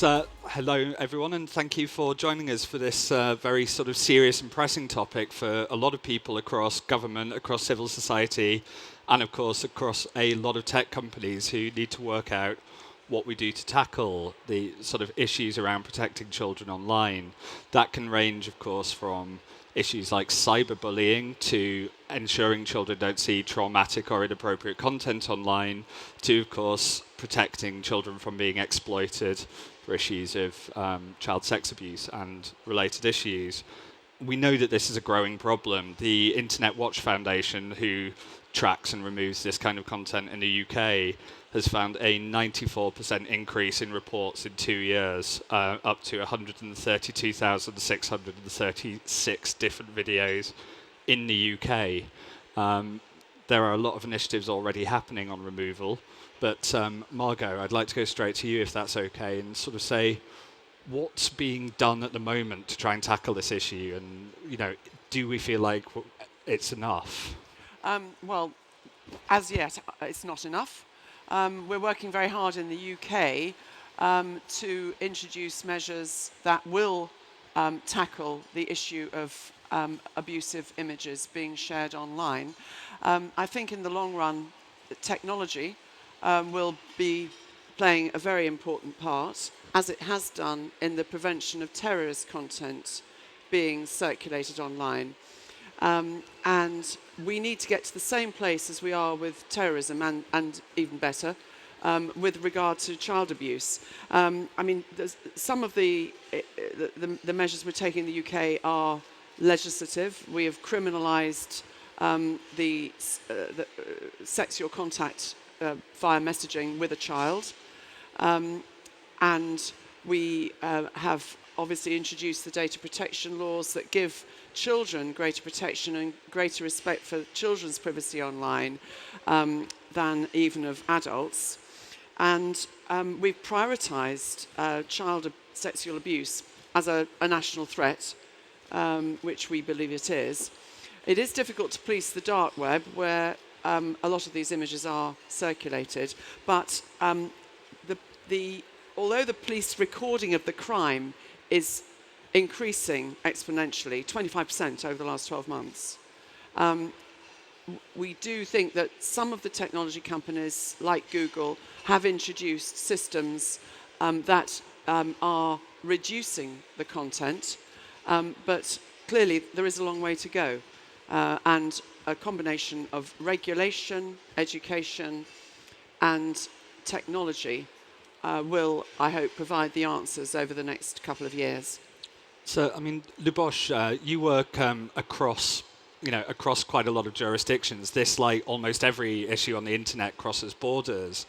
Yes, hello everyone, and thank you for joining us for this very sort of serious and pressing topic for a lot of people across government, across civil society, and of course across a lot of tech companies who need to work out what we do to tackle the sort of issues around protecting children online. That can range, of course, from issues like cyberbullying to ensuring children don't see traumatic or inappropriate content online to, of course, protecting children from being exploited for issues of child sex abuse and related issues. We know that this is a growing problem. The Internet Watch Foundation, who tracks and removes this kind of content in the UK, has found a 94% increase in reports in 2 years, up to 132,636 different videos in the UK. There are a lot of initiatives already happening on removal, but Margot, I'd like to go straight to you if that's okay, and sort of say what's being done at the moment to try and tackle this issue, and do we feel like it's enough? Well, as yet, it's not enough. We're working very hard in the UK to introduce measures that will tackle the issue of abusive images being shared online. I think in the long run, technology will be playing a very important part, as it has done in the prevention of terrorist content being circulated online. And we need to get to the same place as we are with terrorism, and even better, with regard to child abuse. Some of the measures we're taking in the UK are legislative. We have criminalised the sexual contact via messaging with a child. And we have obviously introduced the data protection laws that give children greater protection and greater respect for children's privacy online than even of adults. And we've prioritised child sexual abuse as a national threat, which we believe it is. It is difficult to police the dark web, where a lot of these images are circulated, but although the police recording of the crime is increasing exponentially, 25% over the last 12 months, we do think that some of the technology companies, like Google, have introduced systems that are reducing the content, but clearly there is a long way to go. And a combination of regulation, education, and technology will, I hope, provide the answers over the next couple of years. So, Ľuboš, you work across quite a lot of jurisdictions. This, like almost every issue on the internet, crosses borders.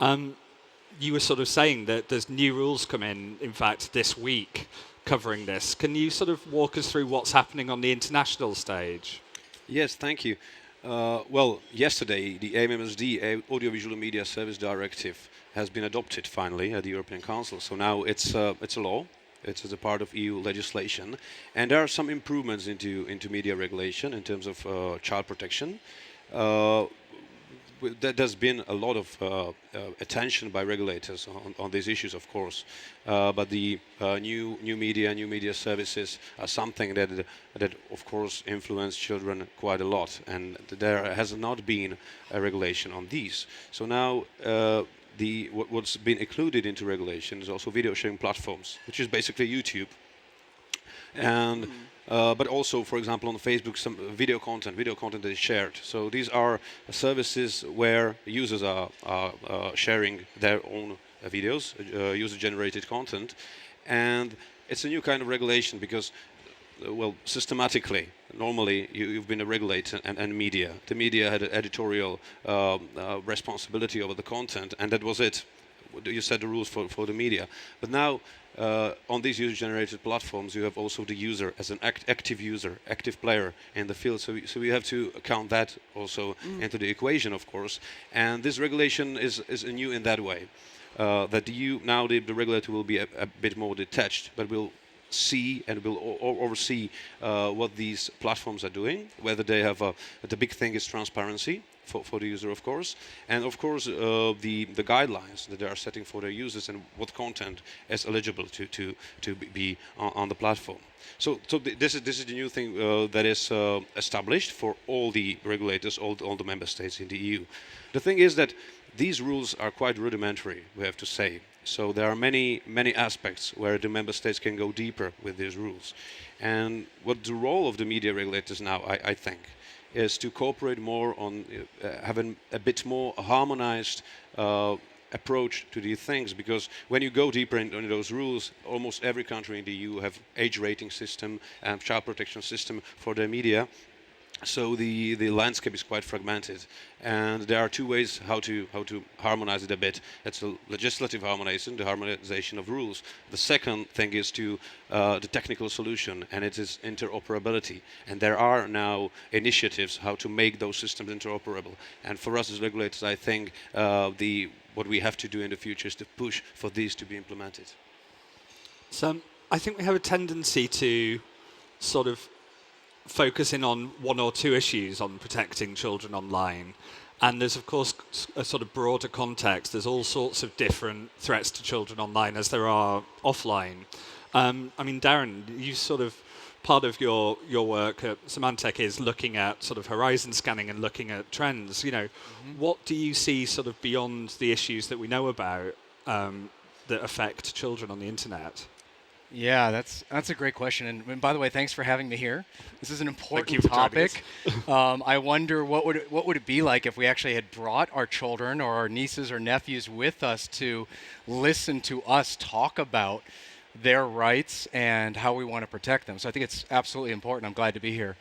You were sort of saying that there's new rules come in fact, this week covering this. Can you sort of walk us through what's happening on the international stage? Yes, thank you. Well, yesterday, the AMMSD, Audiovisual Media Service Directive, has been adopted finally at the European Council. So now it's a law. It's a part of EU legislation, and there are some improvements into media regulation in terms of child protection. There's been a lot of attention by regulators on these issues, of course, but the new media services are something that of course influence children quite a lot, and there has not been a regulation on these. So now what's been included into regulation is also video sharing platforms, which is basically YouTube, and but also, for example, on Facebook, some video content that is shared. So these are services where users are sharing their own videos, user-generated content, and it's a new kind of regulation because, well, systematically, normally you've been a regulator and media. The media had an editorial responsibility over the content, and that was it. You set the rules for the media. But now, on these user-generated platforms, you have also the user as an active user, active player in the field. So we have to count that also into the equation, of course. And this regulation is new in that way, that now the regulator will be a bit more detached, but will see and will oversee what these platforms are doing, whether they have the big thing is transparency for the user, of course, and of course the guidelines that they are setting for their users and what content is eligible to be on the platform. So this is the new thing that is established for all the regulators, all the member states in the EU. The thing is that these rules are quite rudimentary, we have to say. So there are many aspects where the member states can go deeper with these rules. And what the role of the media regulators now, I think, is to cooperate more on having a bit more harmonized approach to these things, because when you go deeper into those rules, almost every country in the EU have age rating system and child protection system for their media. So the landscape is quite fragmented, and there are two ways how to harmonize it a bit. It's a legislative harmonization, the harmonization of rules. The second thing is the technical solution, and it is interoperability. And there are now initiatives how to make those systems interoperable. And for us as regulators, I think what we have to do in the future is to push for these to be implemented. So I think we have a tendency to sort of focus in on one or two issues on protecting children online. And there's, of course, a sort of broader context. There's all sorts of different threats to children online as there are offline. I mean, Darren, you sort of, part of your work at Symantec is looking at sort of horizon scanning and looking at trends. You know, what do you see sort of beyond the issues that we know about that affect children on the internet? Yeah, that's a great question. And by the way, thanks for having me here. This is an important topic. I wonder what would it be like if we actually had brought our children or our nieces or nephews with us to listen to us talk about their rights and how we want to protect them. So I think it's absolutely important. I'm glad to be here.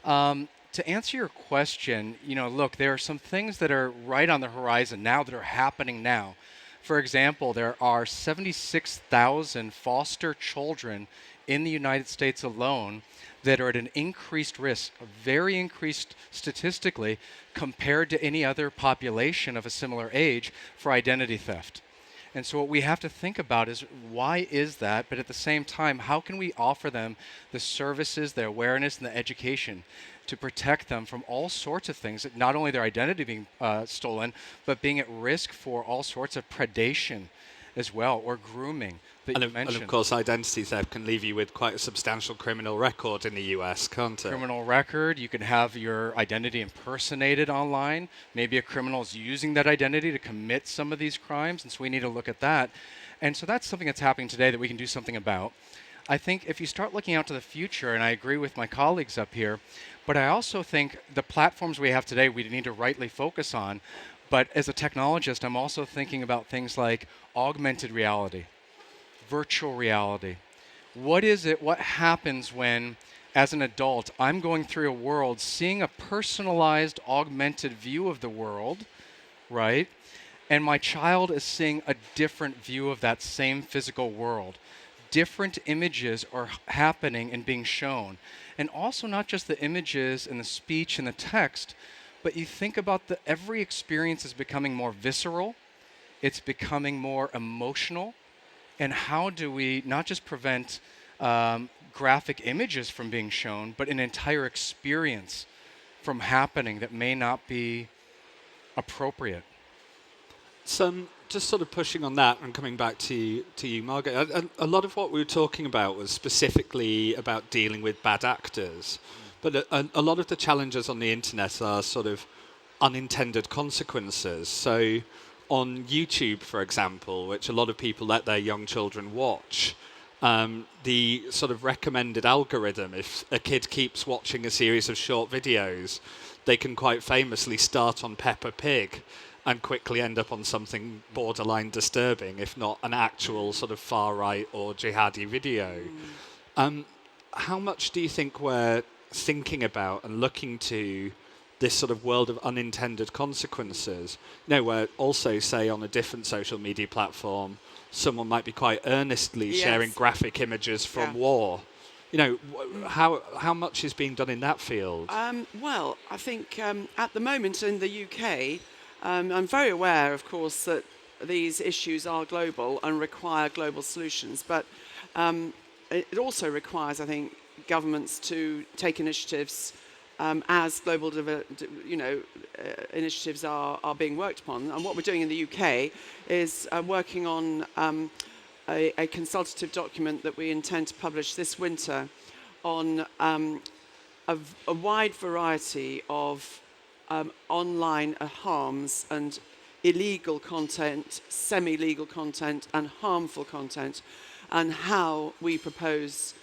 To answer your question, look, there are some things that are right on the horizon now that are happening now. For example, there are 76,000 foster children in the United States alone that are at an increased risk, very increased statistically, compared to any other population of a similar age for identity theft. And so what we have to think about is why is that, but at the same time, how can we offer them the services, the awareness, and the education to protect them from all sorts of things, not only their identity being stolen, but being at risk for all sorts of predation as well, or grooming that you mentioned. And of course, identity theft can leave you with quite a substantial criminal record in the US, can't it? Criminal record, you can have your identity impersonated online. Maybe a criminal is using that identity to commit some of these crimes, and so we need to look at that. And so that's something that's happening today that we can do something about. I think if you start looking out to the future, and I agree with my colleagues up here, but I also think the platforms we have today we need to rightly focus on. But as a technologist, I'm also thinking about things like augmented reality, virtual reality. What is it? What happens when, as an adult, I'm going through a world, seeing a personalized, augmented view of the world, right? And my child is seeing a different view of that same physical world. Different images are happening and being shown. And also not just the images and the speech and the text, but you think about every experience is becoming more visceral, it's becoming more emotional, and how do we not just prevent graphic images from being shown, but an entire experience from happening that may not be appropriate? So just sort of pushing on that and coming back to you, Margot, a lot of what we were talking about was specifically about dealing with bad actors. But a lot of the challenges on the internet are sort of unintended consequences. So on YouTube, for example, which a lot of people let their young children watch, the sort of recommended algorithm, if a kid keeps watching a series of short videos, they can quite famously start on Peppa Pig and quickly end up on something borderline disturbing, if not an actual sort of far-right or jihadi video. How much do you think we're thinking about and looking to this sort of world of unintended consequences? Where also, say, on a different social media platform, someone might be quite earnestly sharing graphic images from war. How much is being done in that field? Well, I think at the moment in the UK, I'm very aware, of course, that these issues are global and require global solutions. But it also requires, I think, governments to take initiatives as global initiatives are being worked upon. And what we're doing in the UK is working on a consultative document that we intend to publish this winter on a wide variety of online harms and illegal content, semi-legal content and harmful content, and how we propose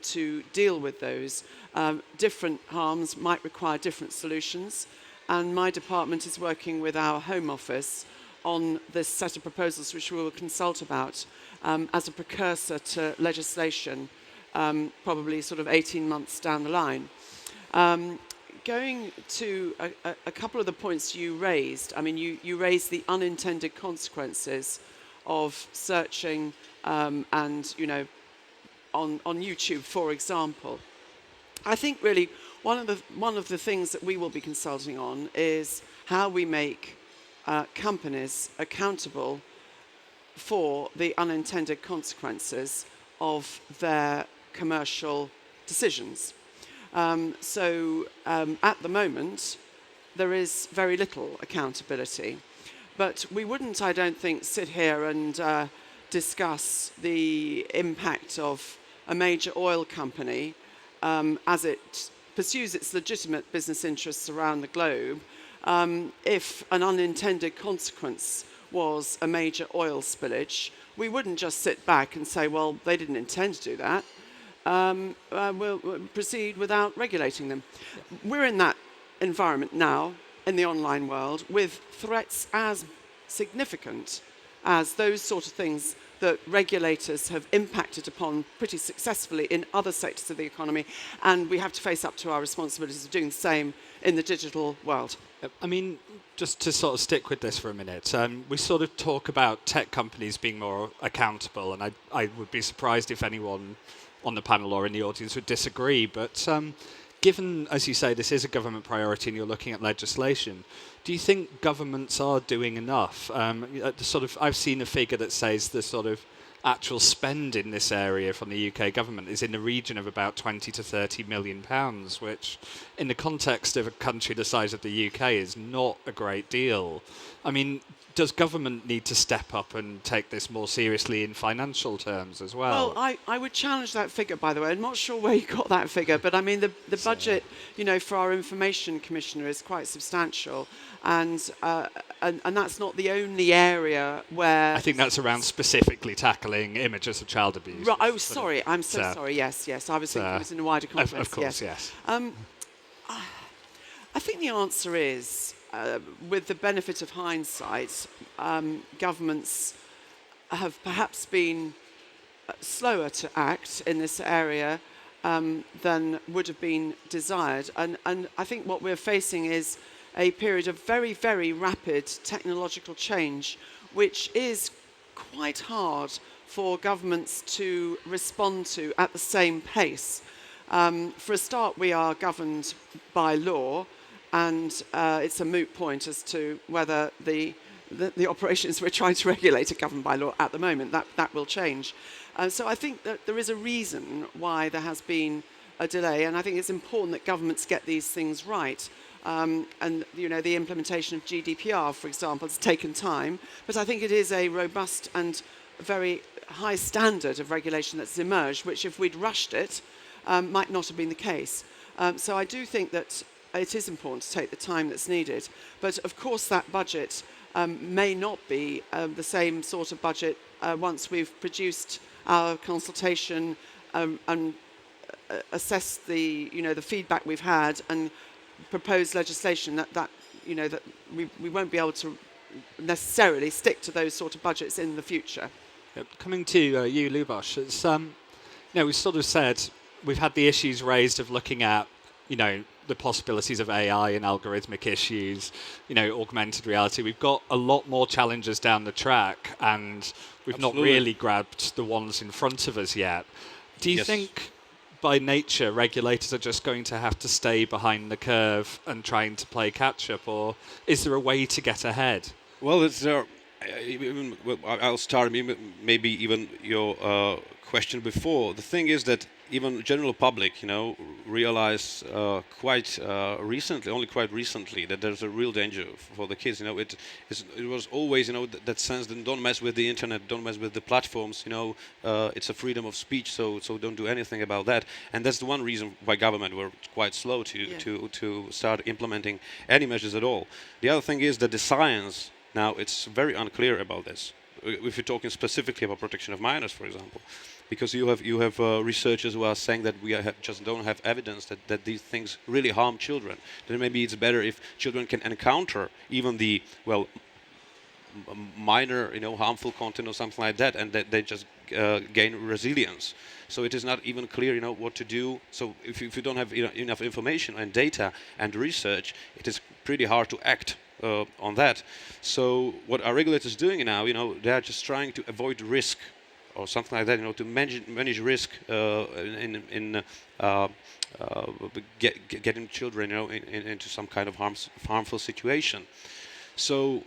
to deal with those. Different harms might require different solutions, and my department is working with our Home Office on this set of proposals which we will consult about as a precursor to legislation, probably sort of 18 months down the line. Going to a couple of the points you raised, I mean, you raised the unintended consequences of searching and, on YouTube, for example. I think really one of the things that we will be consulting on is how we make companies accountable for the unintended consequences of their commercial decisions. At the moment, there is very little accountability. But we wouldn't, I don't think, sit here and discuss the impact of a major oil company as it pursues its legitimate business interests around the globe if an unintended consequence was a major oil spillage. We wouldn't just sit back and say, well, they didn't intend to do that. We'll proceed without regulating them. We're in that environment now in the online world with threats as significant as those sort of things that regulators have impacted upon pretty successfully in other sectors of the economy, and we have to face up to our responsibilities of doing the same in the digital world. I mean, just to sort of stick with this for a minute, we sort of talk about tech companies being more accountable, and I would be surprised if anyone on the panel or in the audience would disagree, but given, as you say, this is a government priority and you're looking at legislation, do you think governments are doing enough? I've seen a figure that says the sort of actual spend in this area from the UK government is in the region of about 20 to 30 million pounds, which in the context of a country the size of the UK is not a great deal. I mean, does government need to step up and take this more seriously in financial terms as well? Well, I would challenge that figure, by the way. I'm not sure where you got that figure, but I mean, the budget, for our information commissioner is quite substantial, and that's not the only area where... I think that's around specifically tackling images of child abuse. Right, oh, sorry, I'm so sorry, yes, I was thinking it was in a wider context. Of course, yes. I think the answer is, with the benefit of hindsight, governments have perhaps been slower to act in this area than would have been desired. And I think what we're facing is a period of very, very rapid technological change, which is quite hard for governments to respond to at the same pace. For a start, we are governed by law, and it's a moot point as to whether the operations we're trying to regulate are governed by law at the moment. That will change. So I think that there is a reason why there has been a delay, and I think it's important that governments get these things right. And the implementation of GDPR, for example, has taken time, but I think it is a robust and very high standard of regulation that's emerged, which if we'd rushed it, might not have been the case. So I do think that it is important to take the time that's needed. But of course that budget may not be the same sort of budget once we've produced our consultation and assessed the feedback we've had and proposed legislation that we won't be able to necessarily stick to those sort of budgets in the future. Coming to you, Ľuboš, it's, we sort of said we've had the issues raised of looking at, the possibilities of AI and algorithmic issues, augmented reality. We've got a lot more challenges down the track, and we've Absolutely. not really grabbed the ones in front of us yet. Do you think, by nature, regulators are just going to have to stay behind the curve and trying to play catch-up, or is there a way to get ahead? Well, I'll start maybe even your question before. The thing is that even general public, realize quite recently that there's a real danger for the kids. It was always, that sense that don't mess with the internet, don't mess with the platforms. It's a freedom of speech, so don't do anything about that. And that's the one reason why government were quite slow to start implementing any measures at all. The other thing is that the science now it's very unclear about this. If you're talking specifically about protection of minors, for example. Because you have researchers who are saying that we just don't have evidence that these things really harm children. Then maybe it's better if children can encounter even the minor harmful content or something like that, and that they just gain resilience. So it is not even clear what to do. So if you don't have enough information and data and research, it is pretty hard to act on that. So what our regulators doing now, they are just trying to avoid risk or something like that, to manage risk in getting children, into some kind of harmful situation. So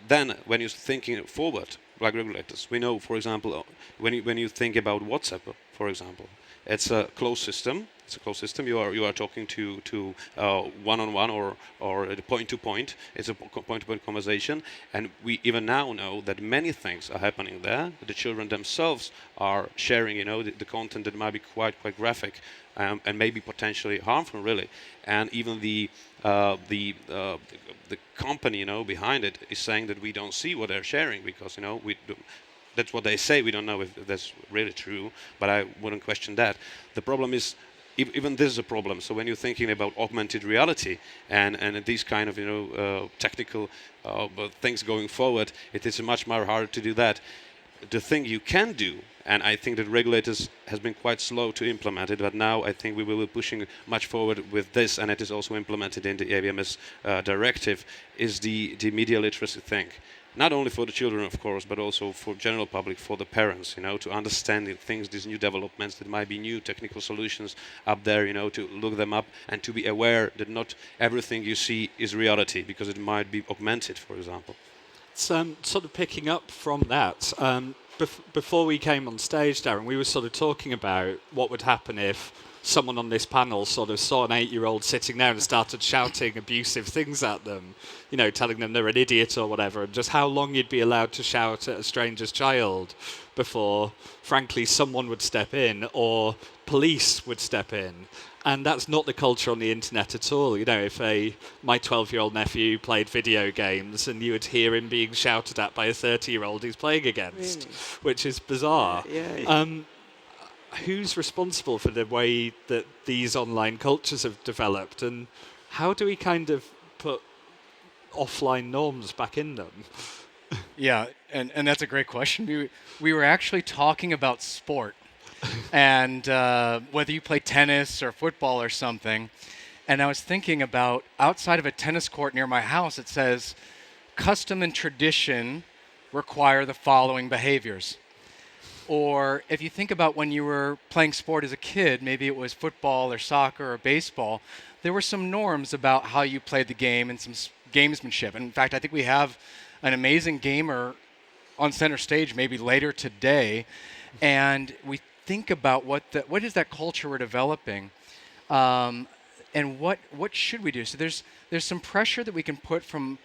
then, when you're thinking forward, like regulators, we know, for example, when you think about WhatsApp, for example, it's a closed system. It's a closed system. You are talking to one-on-one or point-to-point. It's a point-to-point conversation, and we even now know that many things are happening there. The children themselves are sharing, the content that might be quite graphic, and maybe potentially harmful, really. And even the company, behind it is saying that we don't see what they're sharing because, that's what they say. We don't know if that's really true, but I wouldn't question that. The problem is, even this is a problem. So when you're thinking about augmented reality and these kind of technical things going forward, it is much more hard to do that. The thing you can do, and I think that regulators has been quite slow to implement it, but now I think we will be pushing much forward with this, and it is also implemented in the AVMS directive, is the media literacy thing. Not only for the children, of course, but also for general public, for the parents, to understand the things, these new developments, that might be new technical solutions up there, to look them up and to be aware that not everything you see is reality, because it might be augmented, for example. Sort of picking up from that, before we came on stage, Darren, we were sort of talking about what would happen if someone on this panel sort of saw an 8-year-old sitting there and started shouting abusive things at them, telling them they're an idiot or whatever, and just how long you'd be allowed to shout at a stranger's child before, frankly, someone would step in or police would step in. And that's not the culture on the internet at all. If my 12-year-old nephew played video games and you would hear him being shouted at by a 30-year-old he's playing against, which is bizarre. Yeah. Who's responsible for the way that these online cultures have developed, and how do we kind of put offline norms back in them? Yeah, and that's a great question. We were actually talking about sport and whether you play tennis or football or something, and I was thinking about outside of a tennis court near my house, it says, custom and tradition require the following behaviors. Or if you think about when you were playing sport as a kid, maybe it was football or soccer or baseball, there were some norms about how you played the game and some gamesmanship. And in fact, I think we have an amazing gamer on center stage maybe later today. And we think about what is that culture we're developing, and what should we do? So there's some pressure that we can put from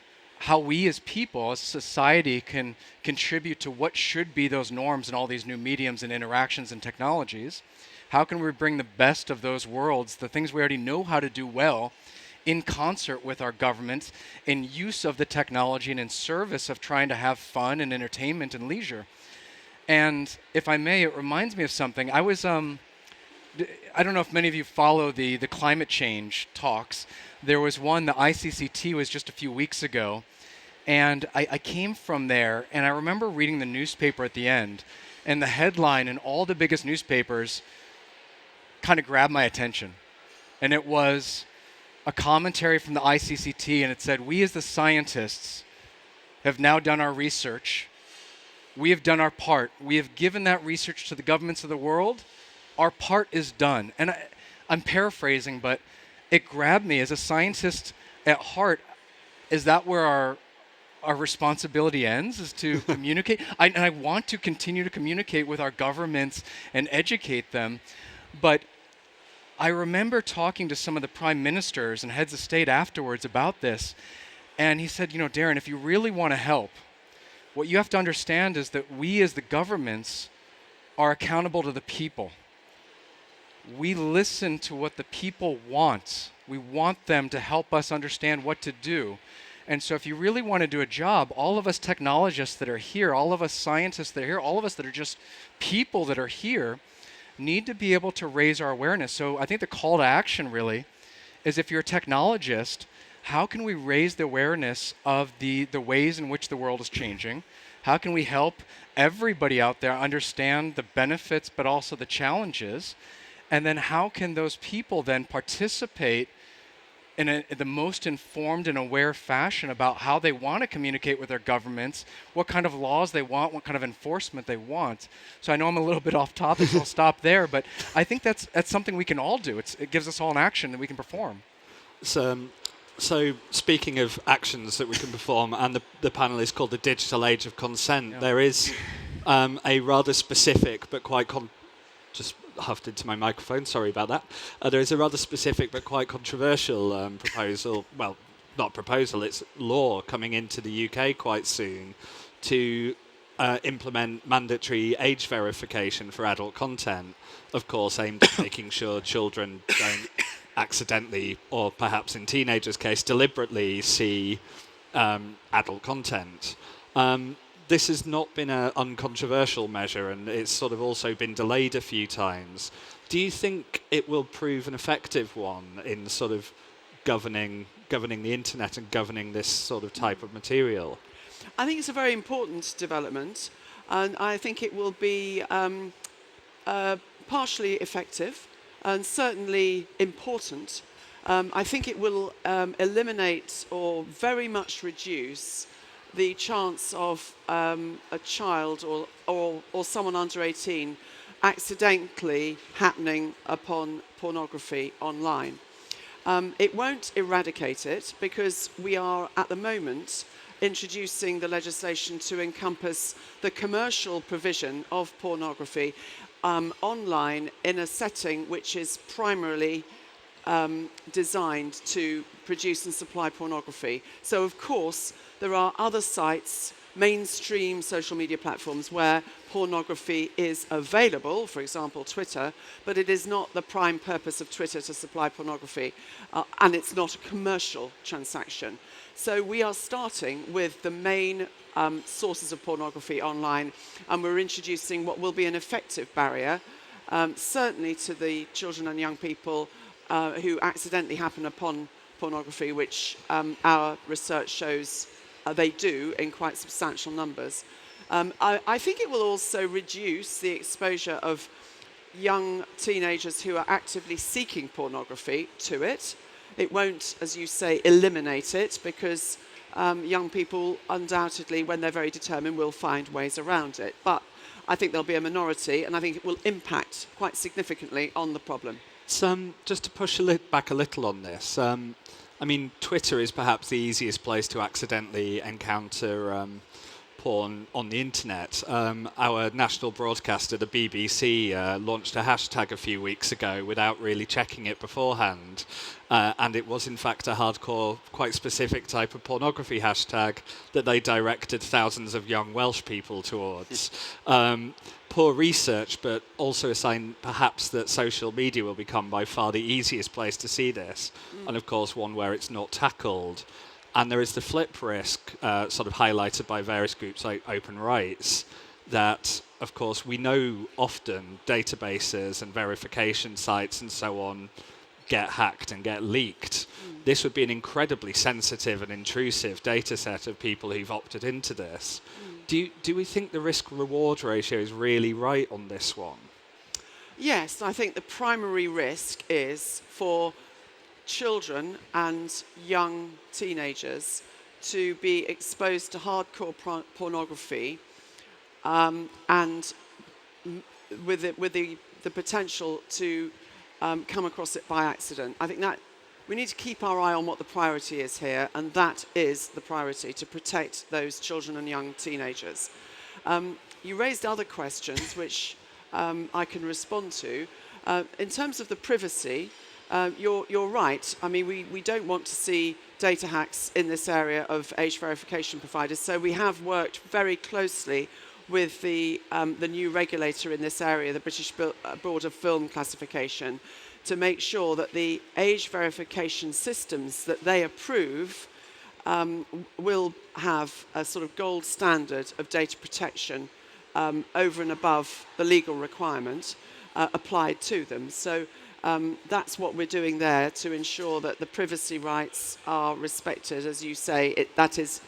how we as people, as a society, can contribute to what should be those norms and all these new mediums and interactions and technologies. How can we bring the best of those worlds, the things we already know how to do well, in concert with our governments, in use of the technology and in service of trying to have fun and entertainment and leisure? And if I may, it reminds me of something. I was, I don't know if many of you follow the climate change talks. There was one, the ICCT was just a few weeks ago, and I came from there, and I remember reading the newspaper at the end, and the headline in all the biggest newspapers kind of grabbed my attention. And it was a commentary from the ICCT, and it said, we as the scientists have now done our research. We have done our part. We have given that research to the governments of the world. Our part is done. And I'm paraphrasing, but it grabbed me as a scientist at heart. Is that where our responsibility ends, is to communicate. And I want to continue to communicate with our governments and educate them. But I remember talking to some of the prime ministers and heads of state afterwards about this. And he said, Darren, if you really want to help, what you have to understand is that we as the governments are accountable to the people. We listen to what the people want. We want them to help us understand what to do. And so if you really want to do a job, all of us technologists that are here, all of us scientists that are here, all of us that are just people that are here, need to be able to raise our awareness. So I think the call to action really is, if you're a technologist, how can we raise the awareness of the ways in which the world is changing? How can we help everybody out there understand the benefits but also the challenges? And then how can those people then participate in the most informed and aware fashion about how they want to communicate with their governments, what kind of laws they want, what kind of enforcement they want. So I know I'm a little bit off topic, so I'll stop there, but I think that's something we can all do. It gives us all an action that we can perform. So speaking of actions that we can perform, and the panel is called the Digital Age of Consent, there is a rather specific but quite just huffed into my microphone, sorry about that. There is a rather specific but quite controversial proposal, well, not proposal, it's law coming into the UK quite soon to implement mandatory age verification for adult content, of course aimed at making sure children don't accidentally, or perhaps in teenagers' case, deliberately see adult content. This has not been an uncontroversial measure, and it's sort of also been delayed a few times. Do you think it will prove an effective one in sort of governing the internet and governing this sort of type of material? I think it's a very important development, and I think it will be partially effective and certainly important. I think it will eliminate or very much reduce the chance of a child or someone under 18 accidentally happening upon pornography online. It won't eradicate it, because we are at the moment introducing the legislation to encompass the commercial provision of pornography online in a setting which is primarily designed to produce and supply pornography. So of course there are other sites, mainstream social media platforms, where pornography is available, for example Twitter, but it is not the prime purpose of Twitter to supply pornography, and it's not a commercial transaction. So we are starting with the main sources of pornography online, and we're introducing what will be an effective barrier, certainly to the children and young people who accidentally happen upon pornography, which our research shows they do in quite substantial numbers. I think it will also reduce the exposure of young teenagers who are actively seeking pornography to it. It won't, as you say, eliminate it, because young people undoubtedly, when they're very determined, will find ways around it. But I think there'll be a minority, and I think it will impact quite significantly on the problem. Just to push back a little on this, I mean, Twitter is perhaps the easiest place to accidentally encounter porn on the internet. Our national broadcaster, the BBC, launched a hashtag a few weeks ago without really checking it beforehand. And it was in fact a hardcore, quite specific type of pornography hashtag that they directed thousands of young Welsh people towards. Poor research, but also a sign perhaps that social media will become by far the easiest place to see this, and of course one where it's not tackled. And there is the flip risk, sort of highlighted by various groups like Open Rights, that of course we know often databases and verification sites and so on get hacked and get leaked. This would be an incredibly sensitive and intrusive data set of people who've opted into this. Do we think the risk-reward ratio is really right on this one? Yes, I think the primary risk is for children and young teenagers to be exposed to hardcore pornography, and with the potential to come across it by accident. I think we need to keep our eye on what the priority is here, and that is the priority, to protect those children and young teenagers. You raised other questions, which I can respond to. In terms of the privacy, you're right. I mean, we don't want to see data hacks in this area of age verification providers, so we have worked very closely with the new regulator in this area, the British Board of Film Classification, to make sure that the age verification systems that they approve will have a sort of gold standard of data protection over and above the legal requirement applied to them. So that's what we're doing there, to ensure that the privacy rights are respected. As you say, that is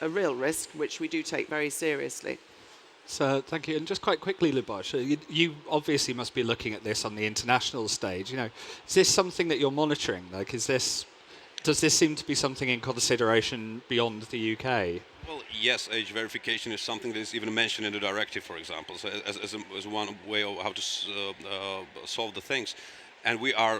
a real risk, which we do take very seriously. So thank you. And just quite quickly, Ľuboš, you obviously must be looking at this on the international stage. You know, is this something that you're monitoring? Like, does this seem to be something in consideration beyond the UK? Well, yes, age verification is something that is even mentioned in the directive, for example, so as one way of how to solve the things. And we are,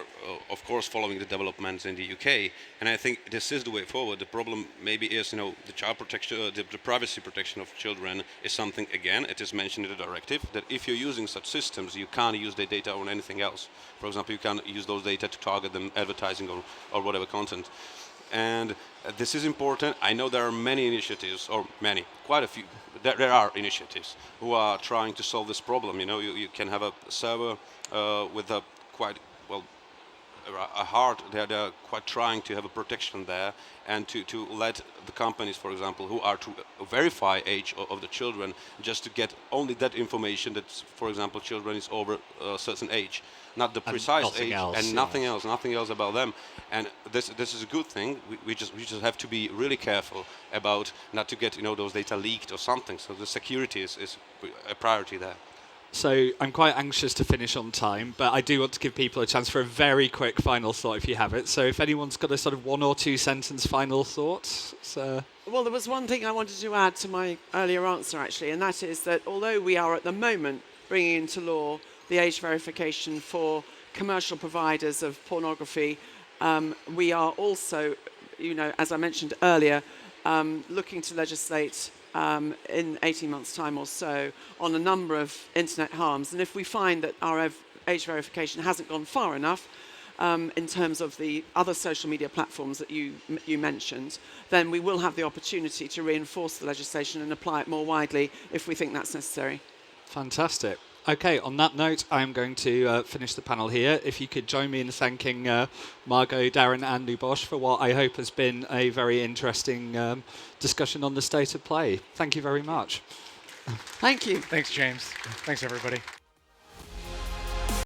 of course, following the developments in the UK, and I think this is the way forward. The problem maybe is, the child protection, the privacy protection of children is something, again, it is mentioned in the directive, that if you're using such systems, you can't use the data on anything else. For example, you can't use those data to target them advertising or whatever content. And this is important. I know there are many initiatives, quite a few. There are initiatives who are trying to solve this problem. You can have a server with a quite they're quite trying to have a protection there, and to let the companies, for example, who are to verify age of the children, just to get only that information that, for example, children is over a certain age, not the precise age, and nothing else about them. And this is a good thing. We just have to be really careful about not to get those data leaked or something. So the security is a priority there. So I'm quite anxious to finish on time, but I do want to give people a chance for a very quick final thought, if you have it. So if anyone's got a sort of 1 or 2 sentence final thought. Well, there was one thing I wanted to add to my earlier answer, actually, and that is that although we are at the moment bringing into law the age verification for commercial providers of pornography, we are also, as I mentioned earlier, looking to legislate in 18 months' time or so on a number of internet harms. And if we find that our age verification hasn't gone far enough in terms of the other social media platforms that you mentioned, then we will have the opportunity to reinforce the legislation and apply it more widely if we think that's necessary. Fantastic. Okay, on that note, I'm going to finish the panel here. If you could join me in thanking Margot, Darren and Ľuboš for what I hope has been a very interesting discussion on the state of play. Thank you very much. Thank you. Thanks, James. Thanks, everybody.